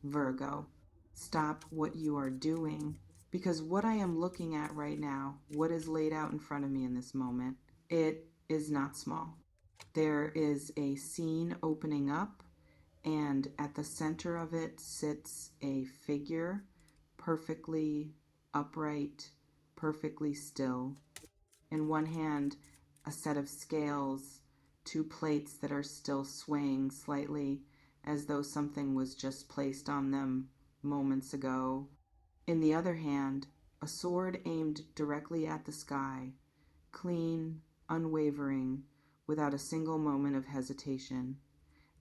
Virgo. Stop what you are doing, because what I am looking at right now, what is laid out in front of me in this moment, it is not small. There is a scene opening up, and at the center of it sits a figure, perfectly upright, perfectly still. In one hand, a set of scales, two plates that are still swaying slightly as though something was just placed on them moments ago. In the other hand, a sword aimed directly at the sky, clean, unwavering, without a single moment of hesitation.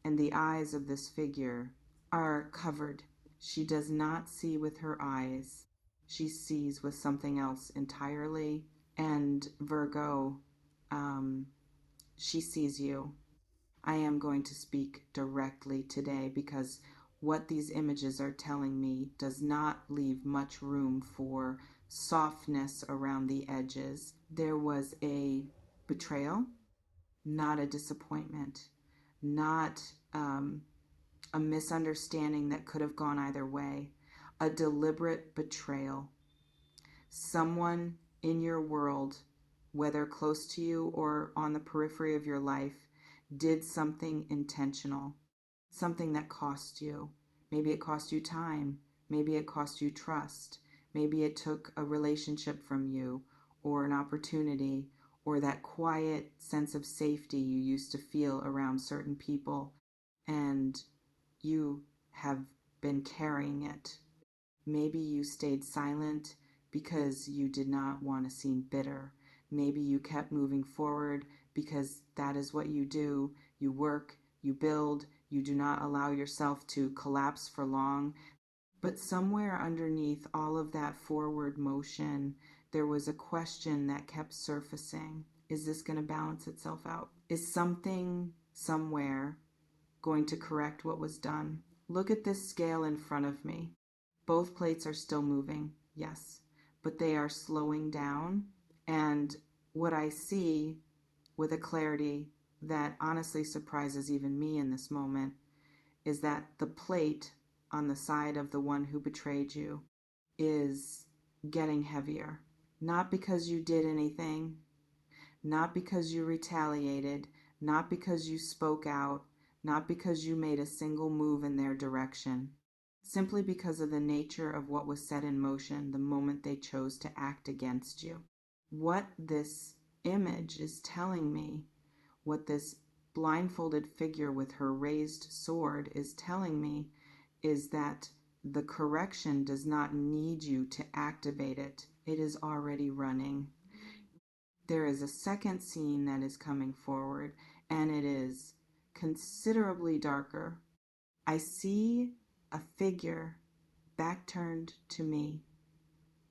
And the eyes of this figure are covered. She does not see with her eyes. She sees with something else entirely. And Virgo, she sees you. I am going to speak directly today because what these images are telling me does not leave much room for softness around the edges. There was a betrayal, not a disappointment, not a misunderstanding that could have gone either way, a deliberate betrayal. Someone in your world, whether close to you or on the periphery of your life, did something intentional, something that cost you. Maybe it cost you time. Maybe it cost you trust. Maybe it took a relationship from you or an opportunity or that quiet sense of safety you used to feel around certain people, and you have been carrying it. Maybe you stayed silent because you did not want to seem bitter. Maybe you kept moving forward because that is what you do. You work, you build, you do not allow yourself to collapse for long. But somewhere underneath all of that forward motion, there was a question that kept surfacing. Is this going to balance itself out? Is something somewhere going to correct what was done? Look at this scale in front of me. Both plates are still moving, yes, but they are slowing down. And what I see with a clarity that honestly surprises even me in this moment is that the plate on the side of the one who betrayed you is getting heavier. Not because you did anything, not because you retaliated, not because you spoke out, not because you made a single move in their direction, simply because of the nature of what was set in motion the moment they chose to act against you. What this image is telling me, what this blindfolded figure with her raised sword is telling me, is that the correction does not need you to activate it. It is already running. There is a second scene that is coming forward, and it is considerably darker. I see a figure back turned to me,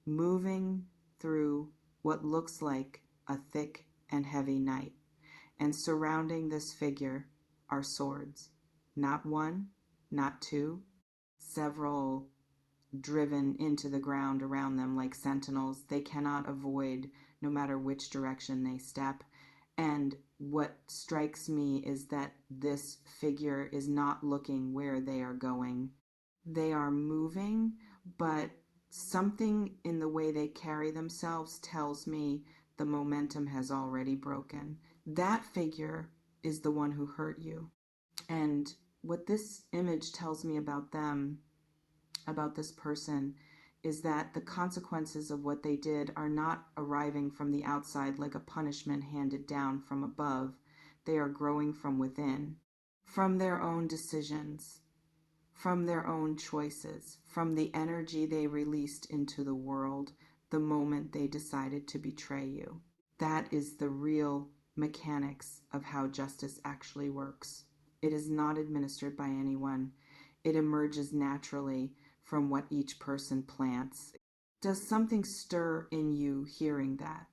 moving through what looks like a thick and heavy night. And surrounding this figure are swords. Not one, not two, several driven into the ground around them like sentinels. They cannot avoid no matter which direction they step. And what strikes me is that this figure is not looking where they are going. They are moving, but something in the way they carry themselves tells me the momentum has already broken. That figure is the one who hurt you. And what this image tells me about them, about this person, is that the consequences of what they did are not arriving from the outside like a punishment handed down from above. They are growing from within, from their own decisions, from their own choices, from the energy they released into the world the moment they decided to betray you. That is the real mechanics of how justice actually works. It is not administered by anyone. It emerges naturally from what each person plants. Does something stir in you hearing that?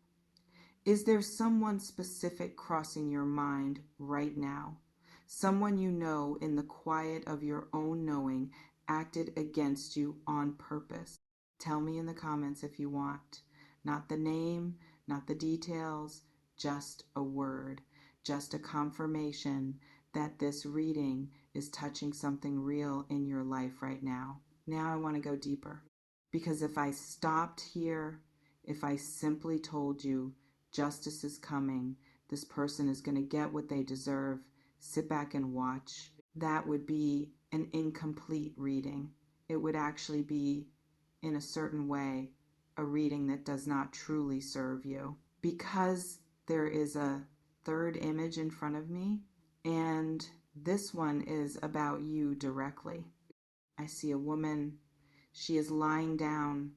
Is there someone specific crossing your mind right now? Someone you know in the quiet of your own knowing acted against you on purpose? Tell me in the comments if you want. Not the name, not the details, just a word, just a confirmation that this reading is touching something real in your life right now. Now I want to go deeper. Because if I stopped here, if I simply told you justice is coming, this person is going to get what they deserve, sit back and watch, that would be an incomplete reading. It would actually be, in a certain way, a reading that does not truly serve you. Because there is a third image in front of me, and this one is about you directly. I see a woman. She is lying down,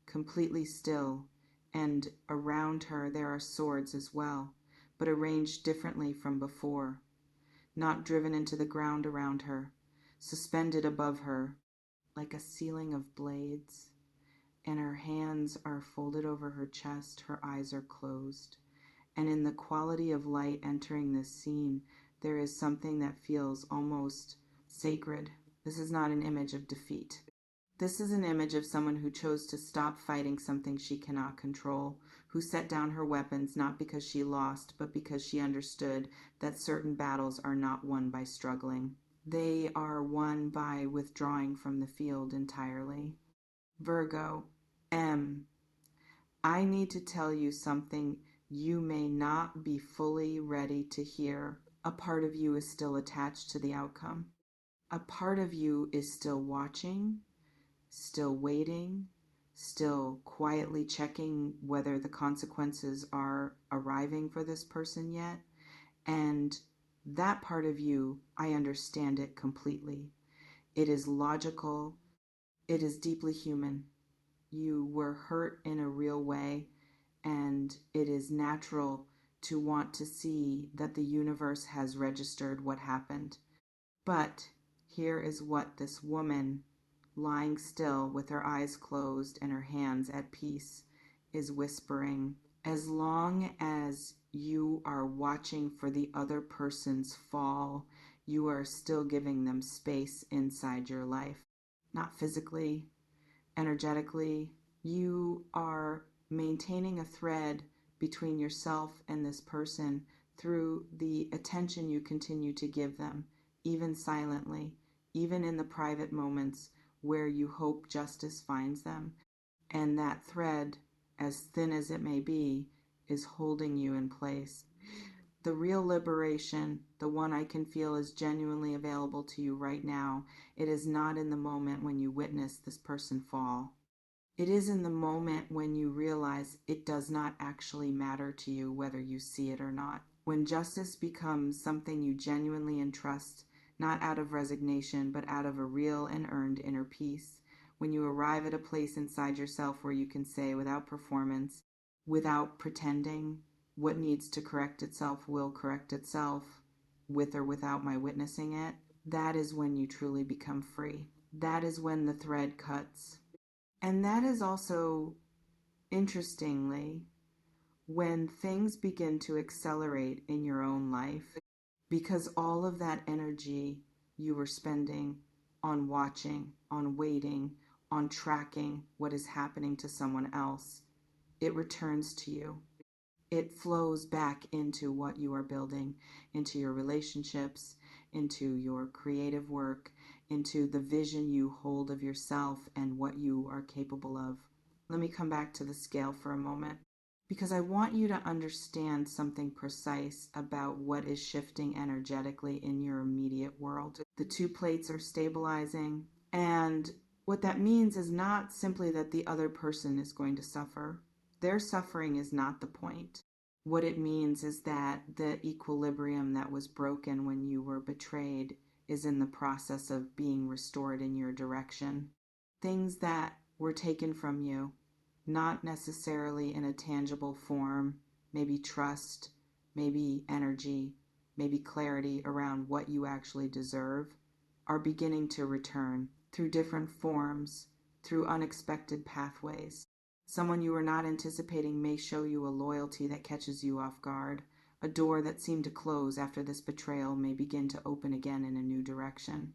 completely still, and around her there are swords as well, but arranged differently from before, not driven into the ground around her, suspended above her like a ceiling of blades, and her hands are folded over her chest, her eyes are closed. And in the quality of light entering this scene, there is something that feels almost sacred. This is not an image of defeat. This is an image of someone who chose to stop fighting something she cannot control, who set down her weapons not because she lost, but because she understood that certain battles are not won by struggling. They are won by withdrawing from the field entirely. Virgo, M. I need to tell you something you may not be fully ready to hear. A part of you is still attached to the outcome. A part of you is still watching, still waiting, still quietly checking whether the consequences are arriving for this person yet. And that part of you, I understand it completely. It is logical. It is deeply human. You were hurt in a real way, and it is natural to want to see that the universe has registered what happened. But here is what this woman, lying still with her eyes closed and her hands at peace, is whispering. As long as you are watching for the other person's fall, you are still giving them space inside your life. Not physically, energetically. You are maintaining a thread between yourself and this person through the attention you continue to give them, even silently, even in the private moments where you hope justice finds them. And that thread, as thin as it may be, is holding you in place. The real liberation, the one I can feel is genuinely available to you right now, it is not in the moment when you witness this person fall. It is in the moment when you realize it does not actually matter to you whether you see it or not. When justice becomes something you genuinely entrust, not out of resignation, but out of a real and earned inner peace. When you arrive at a place inside yourself where you can say without performance, without pretending, what needs to correct itself will correct itself, with or without my witnessing it, that is when you truly become free. That is when the thread cuts. And that is also, interestingly, when things begin to accelerate in your own life, because all of that energy you were spending on watching, on waiting, on tracking what is happening to someone else, it returns to you. It flows back into what you are building, into your relationships, into your creative work, into the vision you hold of yourself and what you are capable of. Let me come back to the scale for a moment, because I want you to understand something precise about what is shifting energetically in your immediate world. The two plates are stabilizing, and what that means is not simply that the other person is going to suffer. Their suffering is not the point. What it means is that the equilibrium that was broken when you were betrayed is in the process of being restored in your direction. Things that were taken from you, not necessarily in a tangible form, maybe trust, maybe energy, maybe clarity around what you actually deserve, are beginning to return through different forms, through unexpected pathways. Someone you were not anticipating may show you a loyalty that catches you off guard. A door that seemed to close after this betrayal may begin to open again in a new direction.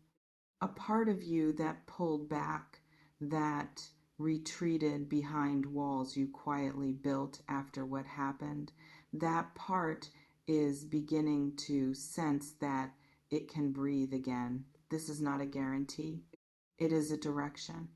A part of you that pulled back, that retreated behind walls you quietly built after what happened, that part is beginning to sense that it can breathe again. This is not a guarantee. It is a direction,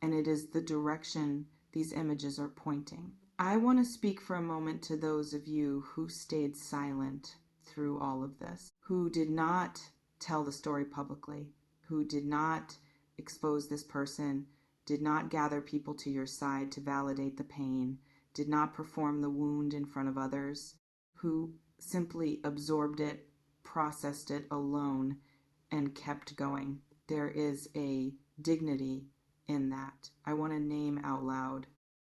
and it is the direction these images are pointing. I want to speak for a moment to those of you who stayed silent through all of this, who did not tell the story publicly, who did not expose this person, did not gather people to your side to validate the pain, did not perform the wound in front of others, who simply absorbed it, processed it alone, and kept going. There is a dignity in that. I want to name out loud.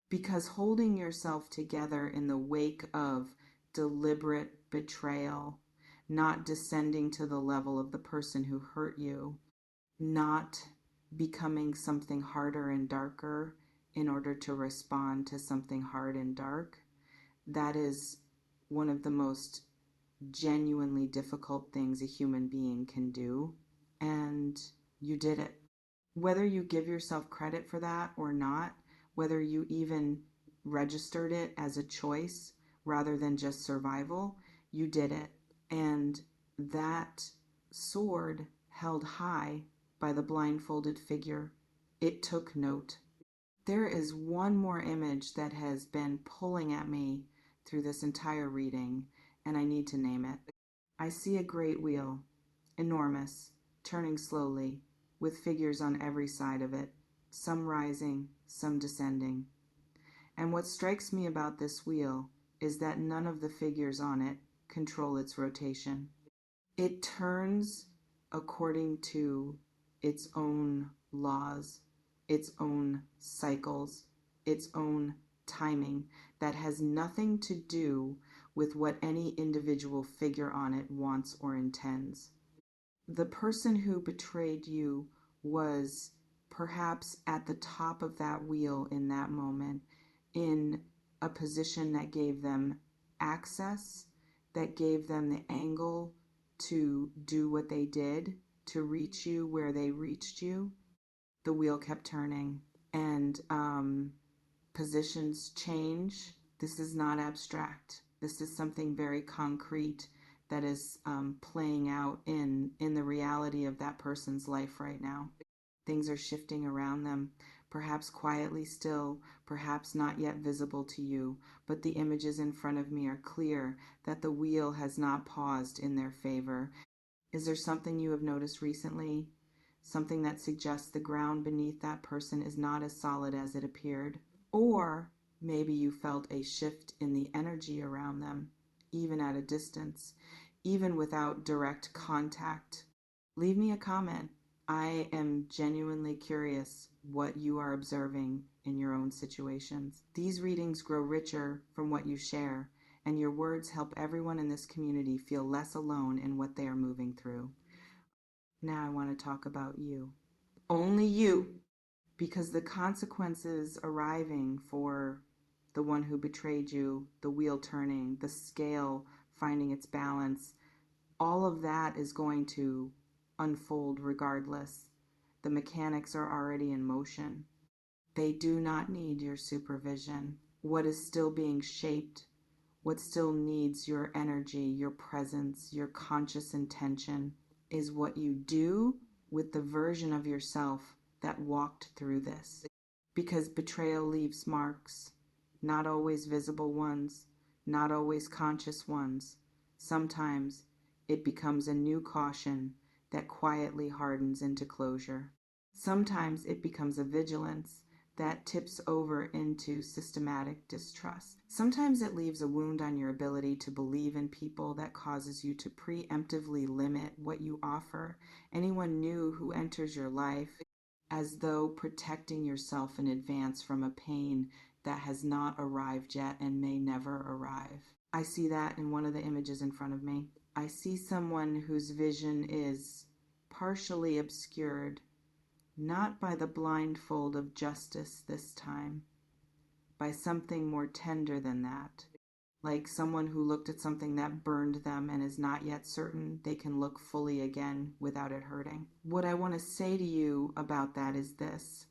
Because holding yourself together in the wake of deliberate betrayal, not descending to the level of the person who hurt you, not becoming something harder and darker in order to respond to something hard and dark, that is one of the most genuinely difficult things a human being can do. And you did it. Whether you give yourself credit for that or not, whether you even registered it as a choice rather than just survival, you did it. And that sword held high by the blindfolded figure, it took note. There is one more image that has been pulling at me through this entire reading, and I need to name it. I see a great wheel, enormous, turning slowly, with figures on every side of it, some rising, some descending. And what strikes me about this wheel is that none of the figures on it control its rotation. It turns according to its own laws, its own cycles, its own timing that has nothing to do with what any individual figure on it wants or intends. The person who betrayed you was perhaps at the top of that wheel in that moment, in a position that gave them access, that gave them the angle to do what they did, to reach you where they reached you. The wheel kept turning, and positions change. This is not abstract. This is something very concrete that is playing out in the reality of that person's life right now. Things are shifting around them, perhaps quietly still, perhaps not yet visible to you, but the images in front of me are clear that the wheel has not paused in their favor. Is there something you have noticed recently? Something that suggests the ground beneath that person is not as solid as it appeared? Or maybe you felt a shift in the energy around them, even at a distance, even without direct contact. Leave me a comment. I am genuinely curious what you are observing in your own situations. These readings grow richer from what you share, and your words help everyone in this community feel less alone in what they are moving through. Now I want to talk about you. Only you. Because the consequences arriving for the one who betrayed you, the wheel turning, the scale finding its balance, all of that is going to unfold regardless. The mechanics are already in motion. They do not need your supervision. What is still being shaped, what still needs your energy, your presence, your conscious intention, is what you do with the version of yourself that walked through this. Because betrayal leaves marks, not always visible ones, not always conscious ones. Sometimes it becomes a new caution that quietly hardens into closure. Sometimes it becomes a vigilance that tips over into systematic distrust. Sometimes it leaves a wound on your ability to believe in people that causes you to preemptively limit what you offer anyone new who enters your life, as though protecting yourself in advance from a pain that has not arrived yet and may never arrive. I see that in one of the images in front of me. I see someone whose vision is partially obscured, not by the blindfold of justice this time, by something more tender than that, like someone who looked at something that burned them and is not yet certain they can look fully again without it hurting. What I want to say to you about that is this: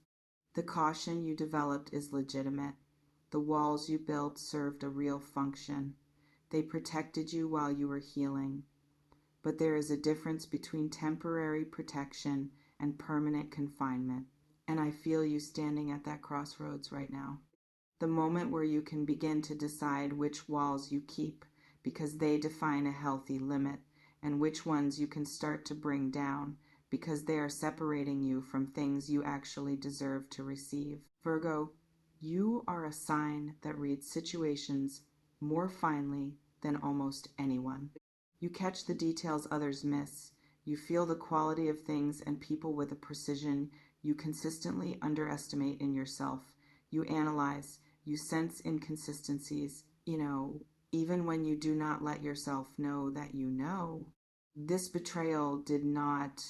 the caution you developed is legitimate. The walls you built served a real function. They protected you while you were healing. but there is a difference between temporary protection and permanent confinement. And I feel you standing at that crossroads right now. The moment where you can begin to decide which walls you keep because they define a healthy limit, and which ones you can start to bring down because they are separating you from things you actually deserve to receive. Virgo, you are a sign that reads situations more finely than almost anyone. You catch the details others miss. You feel the quality of things and people with a precision you consistently underestimate in yourself. You analyze, you sense inconsistencies, even when you do not let yourself know that you know. This betrayal did not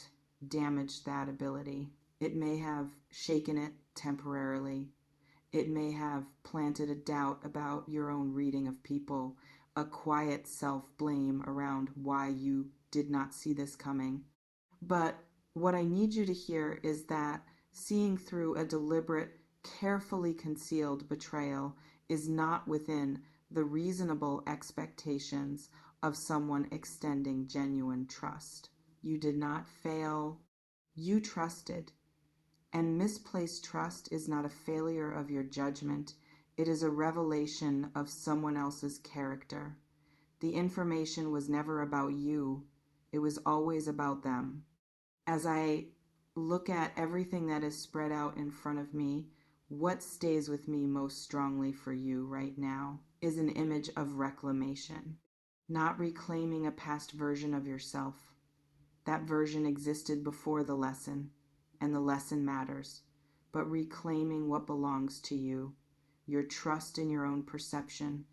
damage that ability. It may have shaken it temporarily. It may have planted a doubt about your own reading of people, a quiet self-blame around why you did not see this coming. But what I need you to hear is that seeing through a deliberate, carefully concealed betrayal is not within the reasonable expectations of someone extending genuine trust. You did not fail. You trusted. And misplaced trust is not a failure of your judgment. It is a revelation of someone else's character. The information was never about you. It was always about them. As I look at everything that is spread out in front of me, what stays with me most strongly for you right now is an image of reclamation, not reclaiming a past version of yourself. That version existed before the lesson, and the lesson matters, but reclaiming what belongs to you, your trust in your own perception,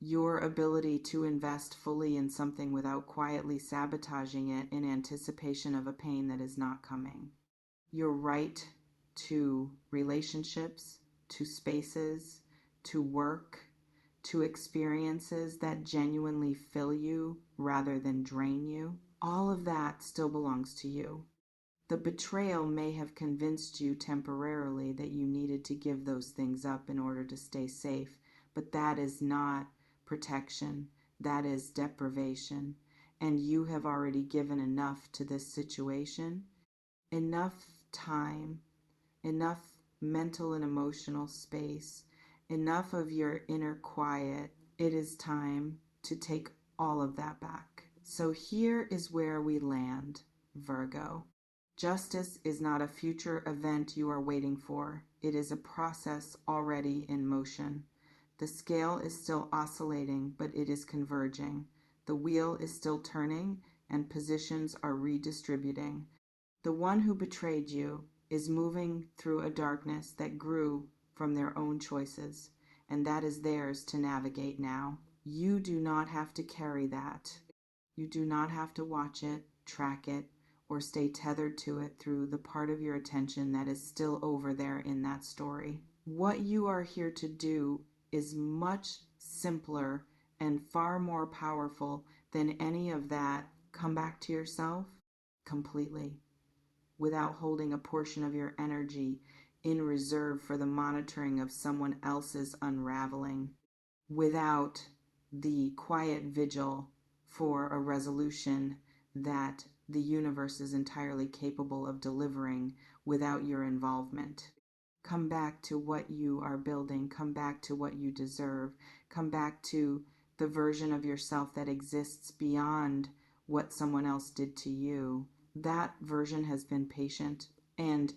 your ability to invest fully in something without quietly sabotaging it in anticipation of a pain that is not coming. Your right to relationships, to spaces, to work, to experiences that genuinely fill you rather than drain you. All of that still belongs to you. The betrayal may have convinced you temporarily that you needed to give those things up in order to stay safe, but that is not protection. That is deprivation. And you have already given enough to this situation, enough time, enough mental and emotional space, enough of your inner quiet. It is time to take all of that back. So here is where we land, Virgo. Justice is not a future event you are waiting for. It is a process already in motion. The scale is still oscillating, but it is converging. The wheel is still turning, and positions are redistributing. The one who betrayed you is moving through a darkness that grew from their own choices, and that is theirs to navigate now. You do not have to carry that. You do not have to watch it, track it, or stay tethered to it through the part of your attention that is still over there in that story. What you are here to do is much simpler and far more powerful than any of that. Come back to yourself completely, without holding a portion of your energy in reserve for the monitoring of someone else's unraveling, without the quiet vigil for a resolution that the universe is entirely capable of delivering without your involvement. Come back to what you are building. Come back to what you deserve. Come back to the version of yourself that exists beyond what someone else did to you. That version has been patient, and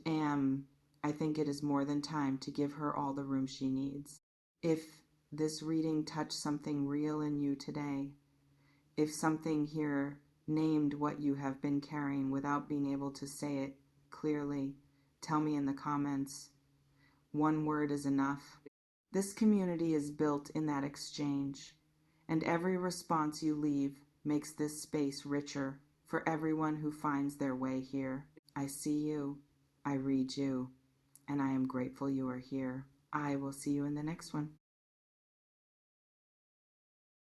I think it is more than time to give her all the room she needs. If this reading touched something real in you today, if something here named what you have been carrying without being able to say it clearly, tell me in the comments. One word is enough. This community is built in that exchange, and every response you leave makes this space richer for everyone who finds their way here. I see you, I read you, and I am grateful you are here. I will see you in the next one.